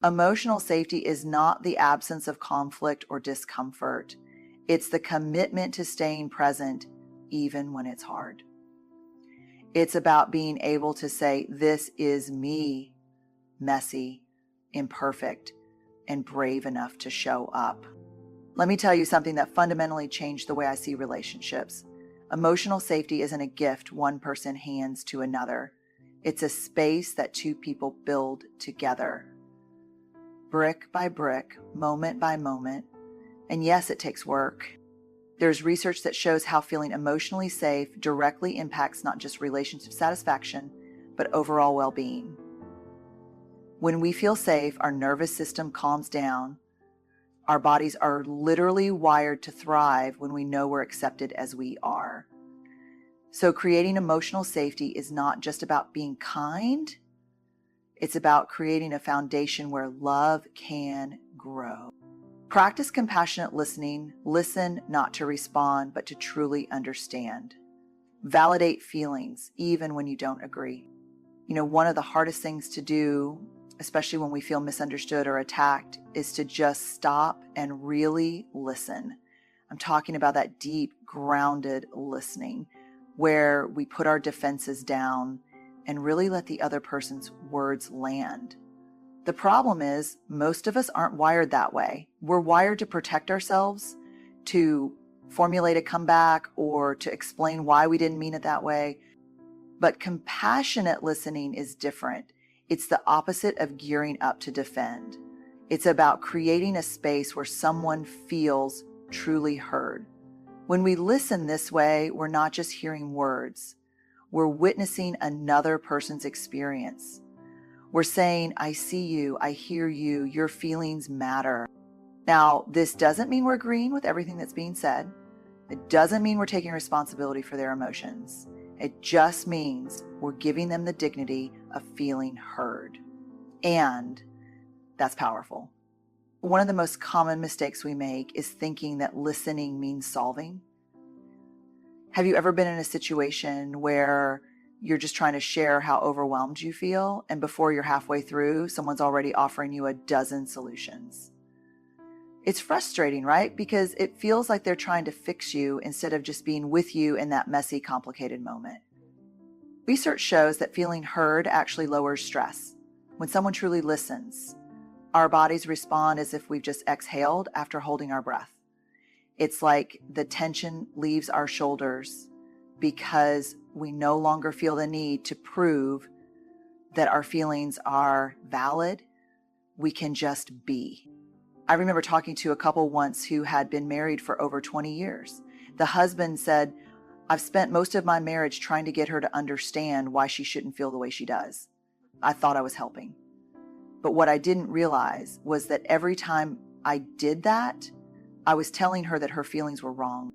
Emotional safety is not the absence of conflict or discomfort. It's the commitment to staying present even when it's hard. It's about being able to say, this is me, messy, imperfect, and brave enough to show up. Let me tell you something that fundamentally changed the way I see relationships. Emotional safety isn't a gift one person hands to another. It's a space that two people build together. Brick by brick, moment by moment. And yes, it takes work. There's research that shows how feeling emotionally safe directly impacts not just relationship satisfaction, but overall well-being. When we feel safe, our nervous system calms down. Our bodies are literally wired to thrive when we know we're accepted as we are. So creating emotional safety is not just about being kind. It's about creating a foundation where love can grow. Practice compassionate listening. Listen not to respond, but to truly understand. Validate feelings, even when you don't agree. One of the hardest things to do, especially when we feel misunderstood or attacked, is to just stop and really listen. I'm talking about that deep, grounded listening where we put our defenses down and really let the other person's words land. The problem is most of us aren't wired that way. We're wired to protect ourselves, to formulate a comeback, or to explain why we didn't mean it that way. But compassionate listening is different. It's the opposite of gearing up to defend. It's about creating a space where someone feels truly heard. When we listen this way, we're not just hearing words. We're witnessing another person's experience. We're saying, I see you, I hear you, your feelings matter. Now, this doesn't mean we're agreeing with everything that's being said. It doesn't mean we're taking responsibility for their emotions. It just means we're giving them the dignity of feeling heard. And that's powerful. One of the most common mistakes we make is thinking that listening means solving. Have you ever been in a situation where you're just trying to share how overwhelmed you feel, and before you're halfway through, someone's already offering you a dozen solutions? It's frustrating, right? Because it feels like they're trying to fix you instead of just being with you in that messy, complicated moment. Research shows that feeling heard actually lowers stress. When someone truly listens, our bodies respond as if we've just exhaled after holding our breath. It's like the tension leaves our shoulders because we no longer feel the need to prove that our feelings are valid. We can just be. I remember talking to a couple once who had been married for over 20 years. The husband said, I've spent most of my marriage trying to get her to understand why she shouldn't feel the way she does. I thought I was helping. But what I didn't realize was that every time I did that, I was telling her that her feelings were wrong.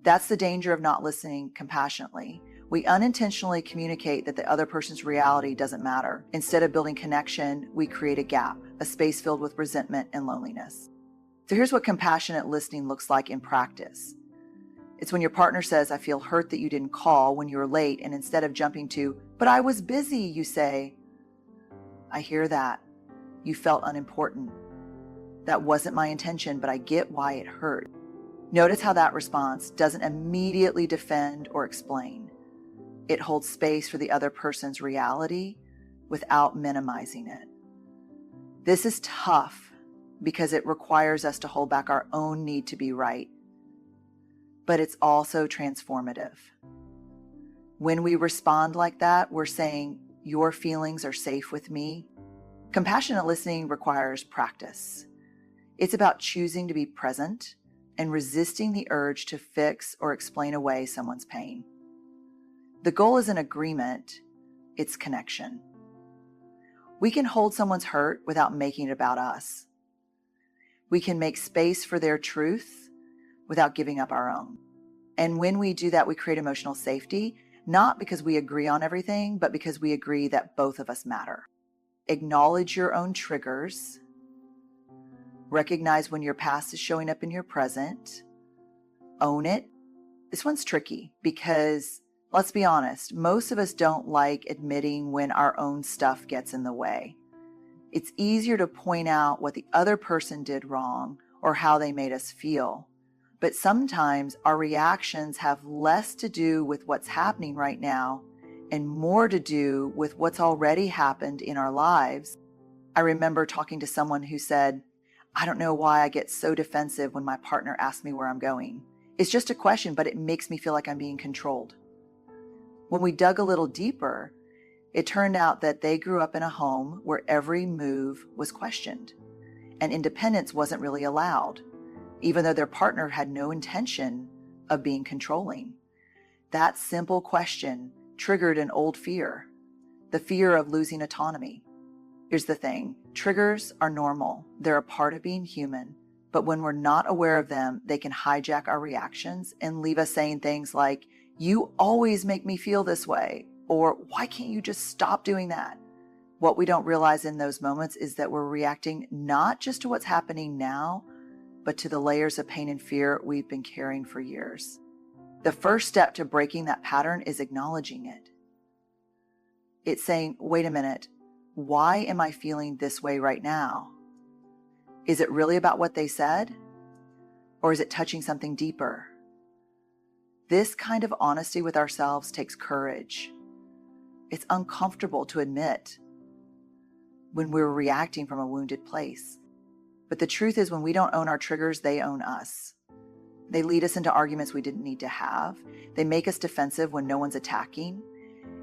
That's the danger of not listening compassionately. We unintentionally communicate that the other person's reality doesn't matter. Instead of building connection, we create a gap, a space filled with resentment and loneliness. So here's what compassionate listening looks like in practice. It's when your partner says, I feel hurt that you didn't call when you were late, and instead of jumping to, but I was busy, you say, I hear that. You felt unimportant. That wasn't my intention, but I get why it hurt. Notice how that response doesn't immediately defend or explain. It holds space for the other person's reality without minimizing it. This is tough because it requires us to hold back our own need to be right. But it's also transformative. When we respond like that, we're saying, your feelings are safe with me. Compassionate listening requires practice. It's about choosing to be present and resisting the urge to fix or explain away someone's pain. The goal isn't agreement, it's connection. We can hold someone's hurt without making it about us. We can make space for their truth without giving up our own. And when we do that, we create emotional safety, not because we agree on everything, but because we agree that both of us matter. Acknowledge your own triggers. Recognize when your past is showing up in your present. Own it. This one's tricky because, let's be honest, most of us don't like admitting when our own stuff gets in the way. It's easier to point out what the other person did wrong or how they made us feel. But sometimes our reactions have less to do with what's happening right now and more to do with what's already happened in our lives. I remember talking to someone who said, I don't know why I get so defensive when my partner asks me where I'm going. It's just a question, but it makes me feel like I'm being controlled. When we dug a little deeper, it turned out that they grew up in a home where every move was questioned and independence wasn't really allowed, even though their partner had no intention of being controlling. That simple question triggered an old fear, the fear of losing autonomy. Here's the thing, triggers are normal. They're a part of being human, but when we're not aware of them, they can hijack our reactions and leave us saying things like, you always make me feel this way, or why can't you just stop doing that? What we don't realize in those moments is that we're reacting not just to what's happening now, but to the layers of pain and fear we've been carrying for years. The first step to breaking that pattern is acknowledging it. It's saying, wait a minute, why am I feeling this way right now? Is it really about what they said? Or is it touching something deeper? This kind of honesty with ourselves takes courage. It's uncomfortable to admit when we're reacting from a wounded place. But the truth is, when we don't own our triggers, they own us. They lead us into arguments we didn't need to have. They make us defensive when no one's attacking.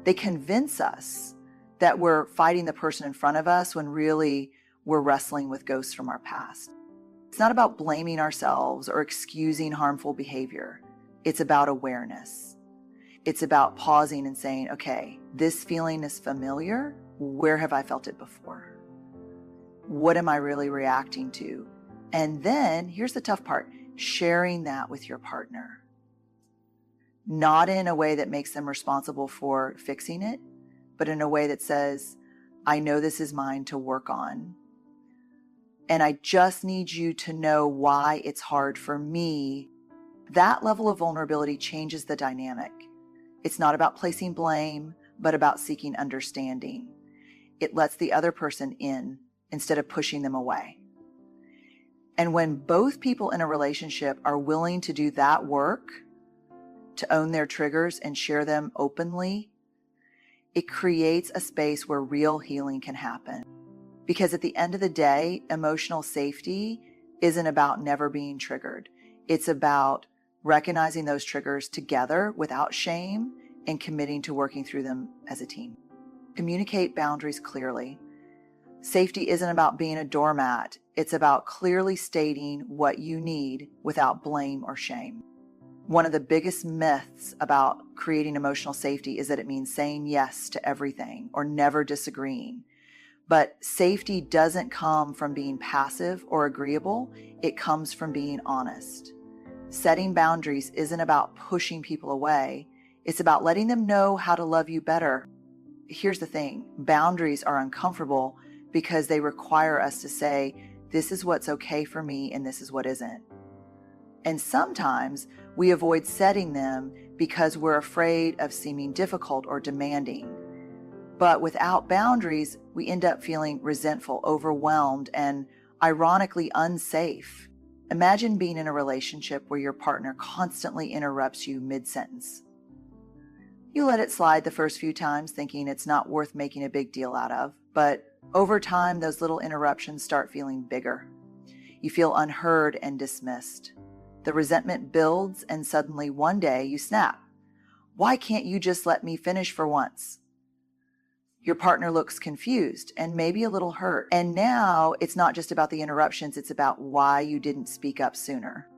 They convince us that we're fighting the person in front of us when really we're wrestling with ghosts from our past. It's not about blaming ourselves or excusing harmful behavior. It's about awareness. It's about pausing and saying, okay, this feeling is familiar. Where have I felt it before? What am I really reacting to? And then here's the tough part, sharing that with your partner. Not in a way that makes them responsible for fixing it, but in a way that says, I know this is mine to work on. And I just need you to know why it's hard for me. That level of vulnerability changes the dynamic. It's not about placing blame, but about seeking understanding. It lets the other person in instead of pushing them away. And when both people in a relationship are willing to do that work, to own their triggers and share them openly, it creates a space where real healing can happen. Because at the end of the day, emotional safety isn't about never being triggered. It's about recognizing those triggers together without shame and committing to working through them as a team. Communicate boundaries clearly. Safety isn't about being a doormat. It's about clearly stating what you need without blame or shame. One of the biggest myths about creating emotional safety is that it means saying yes to everything or never disagreeing. But safety doesn't come from being passive or agreeable. It comes from being honest. Setting boundaries isn't about pushing people away. It's about letting them know how to love you better. Here's the thing, boundaries are uncomfortable because they require us to say, this is what's okay for me and this is what isn't. And sometimes we avoid setting them because we're afraid of seeming difficult or demanding. But without boundaries, we end up feeling resentful, overwhelmed, and ironically unsafe. Imagine being in a relationship where your partner constantly interrupts you mid-sentence. You let it slide the first few times, thinking it's not worth making a big deal out of, but over time, those little interruptions start feeling bigger. You feel unheard and dismissed. The resentment builds, and suddenly one day you snap. Why can't you just let me finish for once? Your partner looks confused and maybe a little hurt. And now it's not just about the interruptions, it's about why you didn't speak up sooner.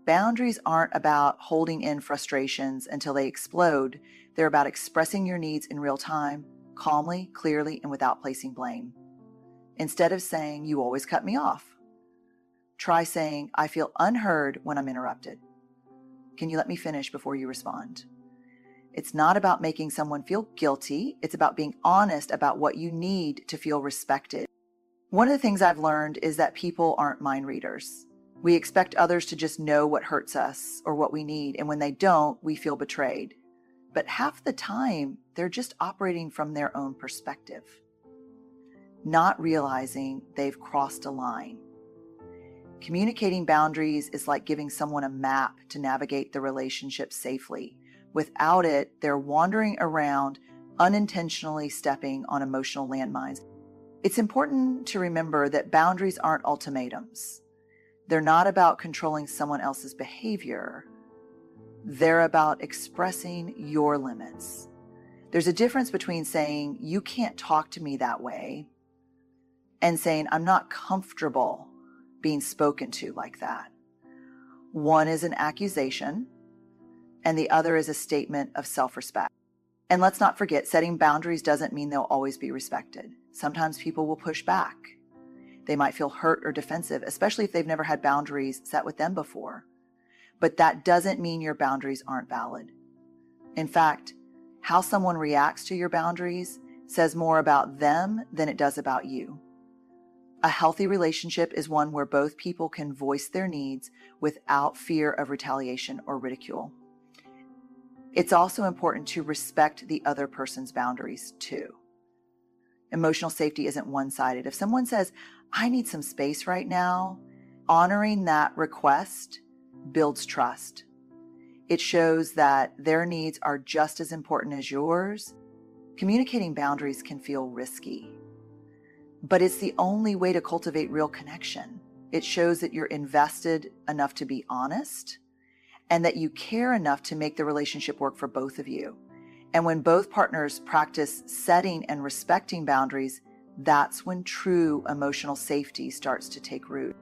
Boundaries aren't about holding in frustrations until they explode. They're about expressing your needs in real time, calmly, clearly, and without placing blame. Instead of saying, you always cut me off, try saying, I feel unheard when I'm interrupted. Can you let me finish before you respond? It's not about making someone feel guilty. It's about being honest about what you need to feel respected. One of the things I've learned is that people aren't mind readers. We expect others to just know what hurts us or what we need, and when they don't, we feel betrayed. But half the time, they're just operating from their own perspective. not realizing they've crossed a line. Communicating boundaries is like giving someone a map to navigate the relationship safely. Without it, they're wandering around, unintentionally stepping on emotional landmines. It's important to remember that boundaries aren't ultimatums. They're not about controlling someone else's behavior. They're about expressing your limits. There's a difference between saying, "You can't talk to me that way," and saying, "I'm not comfortable being spoken to like that." One is an accusation, and the other is a statement of self-respect. And let's not forget, setting boundaries doesn't mean they'll always be respected. Sometimes people will push back. They might feel hurt or defensive, especially if they've never had boundaries set with them before. But that doesn't mean your boundaries aren't valid. In fact, how someone reacts to your boundaries says more about them than it does about you. A healthy relationship is one where both people can voice their needs without fear of retaliation or ridicule. It's also important to respect the other person's boundaries too. Emotional safety isn't one-sided. If someone says, "I need some space right now," honoring that request builds trust. It shows that their needs are just as important as yours. Communicating boundaries can feel risky, but it's the only way to cultivate real connection. It shows that you're invested enough to be honest and that you care enough to make the relationship work for both of you. And when both partners practice setting and respecting boundaries, that's when true emotional safety starts to take root.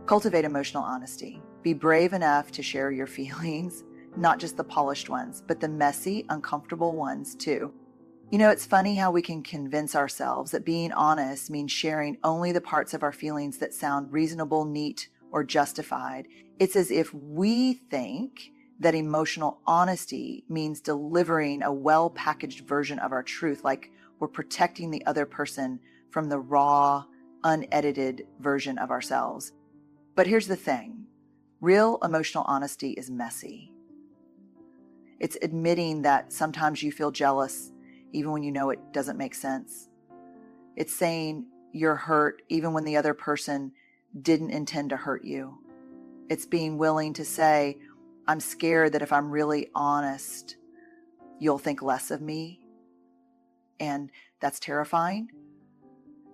Cultivate emotional honesty. Be brave enough to share your feelings, not just the polished ones, but the messy, uncomfortable ones too. You know, it's funny how we can convince ourselves that being honest means sharing only the parts of our feelings that sound reasonable, neat, or justified. It's as if we think that emotional honesty means delivering a well-packaged version of our truth, like we're protecting the other person from the raw, unedited version of ourselves. But here's the thing. Real emotional honesty is messy. It's admitting that sometimes you feel jealous even when you know it doesn't make sense. It's saying you're hurt even when the other person didn't intend to hurt you. It's being willing to say, "I'm scared that if I'm really honest, you'll think less of me." And that's terrifying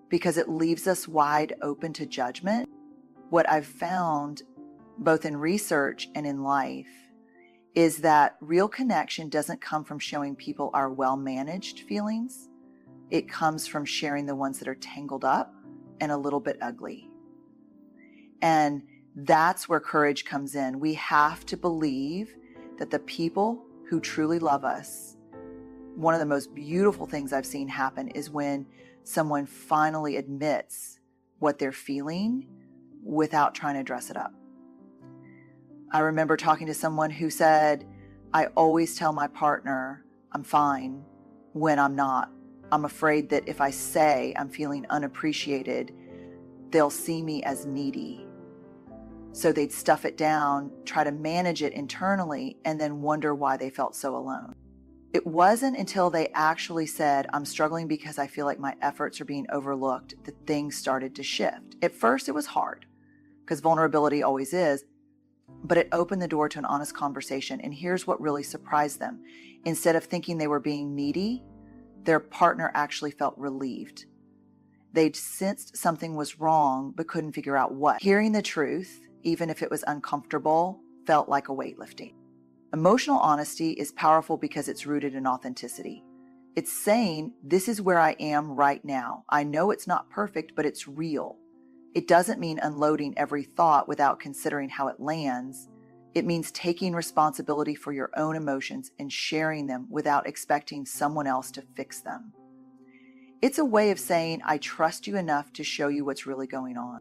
because it leaves us wide open to judgment. What I've found, both in research and in life, is that real connection doesn't come from showing people our well-managed feelings. It comes from sharing the ones that are tangled up and a little bit ugly. And that's where courage comes in. We have to believe that the people who truly love us, one of the most beautiful things I've seen happen is when someone finally admits what they're feeling without trying to dress it up. I remember talking to someone who said, "I always tell my partner I'm fine when I'm not. I'm afraid that if I say I'm feeling unappreciated, they'll see me as needy." So they'd stuff it down, try to manage it internally, and then wonder why they felt so alone. It wasn't until they actually said, "I'm struggling because I feel like my efforts are being overlooked," that things started to shift. At first, it was hard, because vulnerability always is, but it opened the door to an honest conversation. And here's what really surprised them. Instead of thinking they were being needy, their partner actually felt relieved. They'd sensed something was wrong, but couldn't figure out what. Hearing the truth, even if it was uncomfortable, felt like a weight lifting. Emotional honesty is powerful because it's rooted in authenticity. It's saying, "This is where I am right now. I know it's not perfect, but it's real." It doesn't mean unloading every thought without considering how it lands. It means taking responsibility for your own emotions and sharing them without expecting someone else to fix them. It's a way of saying, "I trust you enough to show you what's really going on."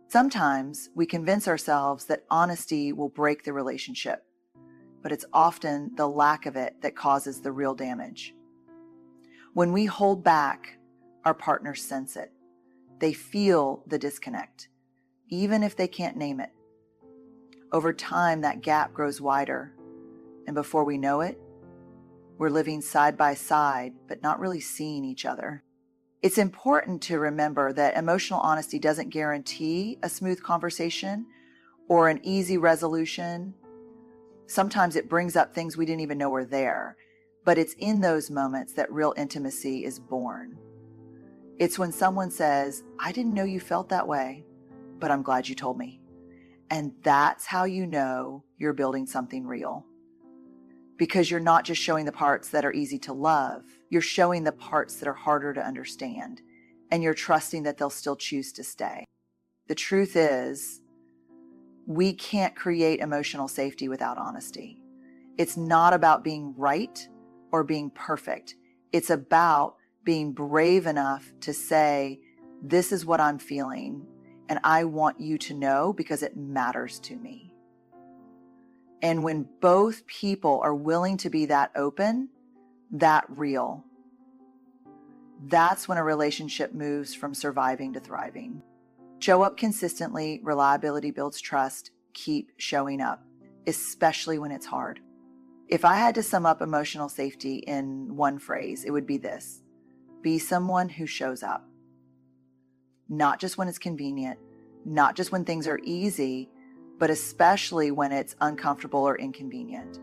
Sometimes we convince ourselves that honesty will break the relationship, but it's often the lack of it that causes the real damage. When we hold back, our partners sense it. They feel the disconnect, even if they can't name it. Over time, that gap grows wider, and before we know it, we're living side by side, but not really seeing each other. It's important to remember that emotional honesty doesn't guarantee a smooth conversation or an easy resolution. Sometimes it brings up things we didn't even know were there, but it's in those moments that real intimacy is born. It's when someone says, "I didn't know you felt that way, but I'm glad you told me." And that's how you know you're building something real. Because you're not just showing the parts that are easy to love, you're showing the parts that are harder to understand, and you're trusting that they'll still choose to stay. The truth is, we can't create emotional safety without honesty. It's not about being right or being perfect. It's about being brave enough to say, "This is what I'm feeling, and I want you to know because it matters to me." And when both people are willing to be that open, that real, that's when a relationship moves from surviving to thriving. Show up consistently. Reliability builds trust. Keep showing up, especially when it's hard. If I had to sum up emotional safety in one phrase, it would be this: be someone who shows up. Not just when it's convenient, not just when things are easy, but especially when it's uncomfortable or inconvenient.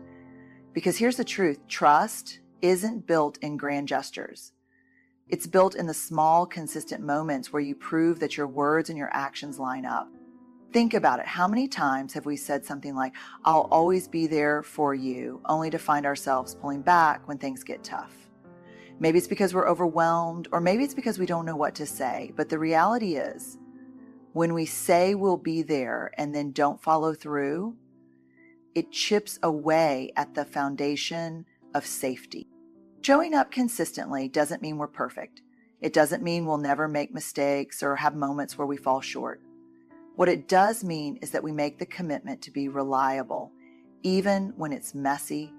Because here's the truth: trust isn't built in grand gestures. It's built in the small, consistent moments where you prove that your words and your actions line up. Think about it. How many times have we said something like, "I'll always be there for you," only to find ourselves pulling back when things get tough? Maybe it's because we're overwhelmed, or maybe it's because we don't know what to say. But the reality is, when we say we'll be there and then don't follow through, it chips away at the foundation of safety. Showing up consistently doesn't mean we're perfect. It doesn't mean we'll never make mistakes or have moments where we fall short. What it does mean is that we make the commitment to be reliable, even when it's messy